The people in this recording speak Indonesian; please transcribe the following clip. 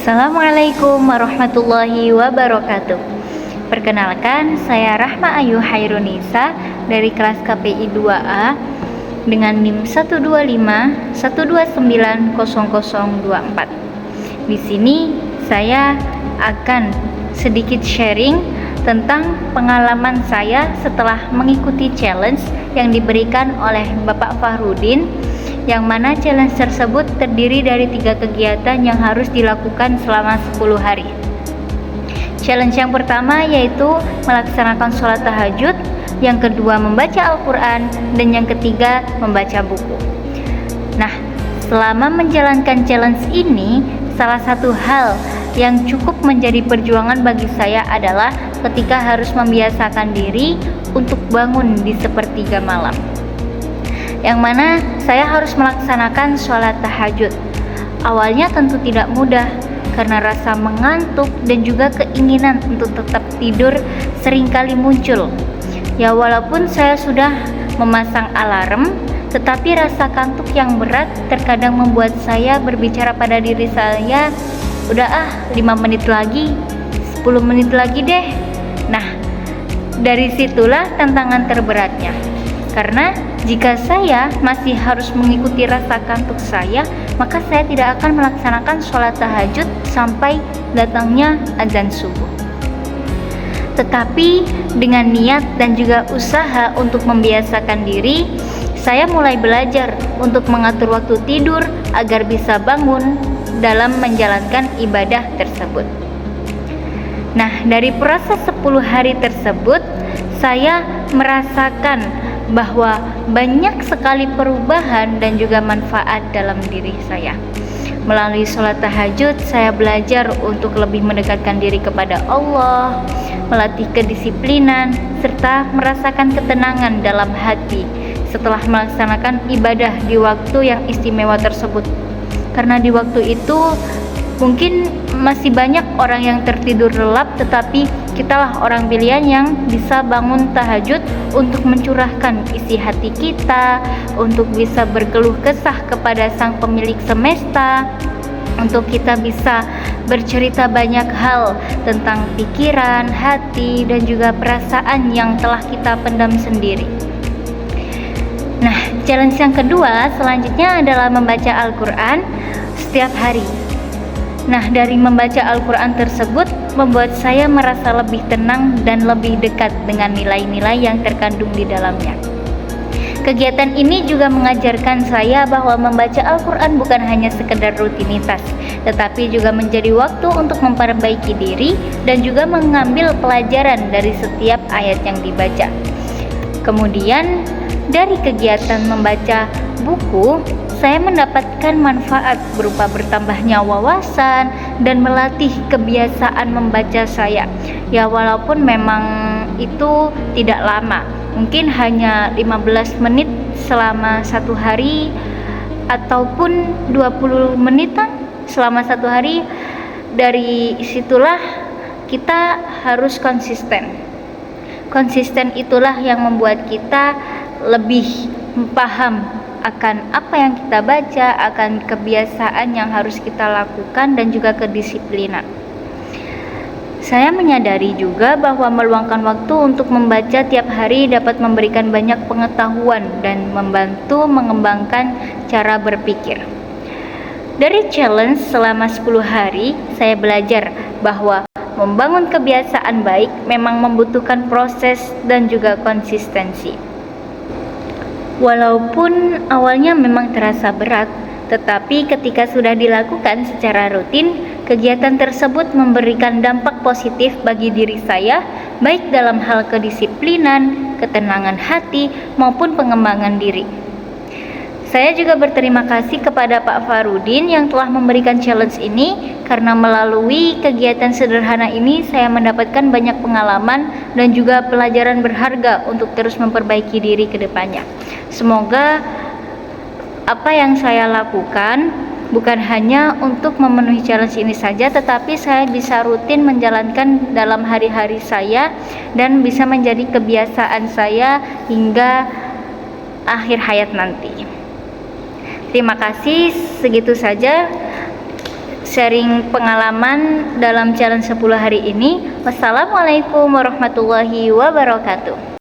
Assalamualaikum warahmatullahi wabarakatuh. Perkenalkan, saya Rahma Ayu Hairunisa dari kelas KPI 2A dengan NIM 125-1290024. Di sini saya akan sedikit sharing tentang pengalaman saya setelah mengikuti challenge yang diberikan oleh Bapak Fahrudin, yang mana challenge tersebut terdiri dari 3 kegiatan yang harus dilakukan selama 10 hari. Challenge yang pertama yaitu melaksanakan sholat tahajud, yang kedua membaca Al-Quran, dan yang ketiga membaca buku. Nah, selama menjalankan challenge ini, salah satu hal yang cukup menjadi perjuangan bagi saya adalah ketika harus membiasakan diri untuk bangun di sepertiga malam, yang mana saya harus melaksanakan sholat tahajud. Awalnya tentu tidak mudah karena rasa mengantuk dan juga keinginan untuk tetap tidur seringkali muncul. Ya, walaupun saya sudah memasang alarm, tetapi rasa kantuk yang berat terkadang membuat saya berbicara pada diri saya, udah 5 menit lagi, 10 menit lagi deh. Nah, dari situlah tantangan terberatnya. Karena jika saya masih harus mengikuti rasa kantuk saya, maka saya tidak akan melaksanakan sholat tahajud sampai datangnya azan subuh. Tetapi dengan niat dan juga usaha untuk membiasakan diri, saya mulai belajar untuk mengatur waktu tidur agar bisa bangun dalam menjalankan ibadah tersebut. Nah, dari proses 10 hari tersebut, saya merasakan bahwa banyak sekali perubahan dan juga manfaat dalam diri saya. Melalui sholat tahajud, saya belajar untuk lebih mendekatkan diri kepada Allah, melatih kedisiplinan, serta merasakan ketenangan dalam hati setelah melaksanakan ibadah di waktu yang istimewa tersebut. Karena di waktu itu mungkin masih banyak orang yang tertidur lelap, tetapi kitalah orang pilihan yang bisa bangun tahajud untuk mencurahkan isi hati kita, untuk bisa berkeluh kesah kepada sang pemilik semesta, untuk kita bisa bercerita banyak hal tentang pikiran, hati, dan juga perasaan yang telah kita pendam sendiri. Nah, challenge yang kedua selanjutnya adalah membaca Al-Quran setiap hari. Nah, dari membaca Al-Quran tersebut membuat saya merasa lebih tenang dan lebih dekat dengan nilai-nilai yang terkandung di dalamnya. Kegiatan ini juga mengajarkan saya bahwa membaca Al-Quran bukan hanya sekedar rutinitas, tetapi juga menjadi waktu untuk memperbaiki diri dan juga mengambil pelajaran dari setiap ayat yang dibaca. Kemudian, dari kegiatan membaca buku, saya mendapatkan manfaat berupa bertambahnya wawasan dan melatih kebiasaan membaca saya. Ya, walaupun memang itu tidak lama, mungkin hanya 15 menit selama 1 hari ataupun 20 menitan selama 1 hari. Dari situlah kita harus konsisten. Konsisten itulah yang membuat kita lebih paham akan apa yang kita baca, akan kebiasaan yang harus kita lakukan, dan juga kedisiplinan. Saya menyadari juga bahwa meluangkan waktu untuk membaca tiap hari dapat memberikan banyak pengetahuan dan membantu mengembangkan cara berpikir. Dari challenge selama 10 hari, saya belajar bahwa membangun kebiasaan baik memang membutuhkan proses dan juga konsistensi. Walaupun awalnya memang terasa berat, tetapi ketika sudah dilakukan secara rutin, kegiatan tersebut memberikan dampak positif bagi diri saya, baik dalam hal kedisiplinan, ketenangan hati, maupun pengembangan diri. Saya juga berterima kasih kepada Pak Fahrudin yang telah memberikan challenge ini, karena melalui kegiatan sederhana ini saya mendapatkan banyak pengalaman dan juga pelajaran berharga untuk terus memperbaiki diri ke depannya. Semoga apa yang saya lakukan bukan hanya untuk memenuhi challenge ini saja, tetapi saya bisa rutin menjalankan dalam hari-hari saya dan bisa menjadi kebiasaan saya hingga akhir hayat nanti. Terima kasih, segitu saja. sharing pengalaman dalam challenge 10 hari ini. Wassalamualaikum warahmatullahi wabarakatuh.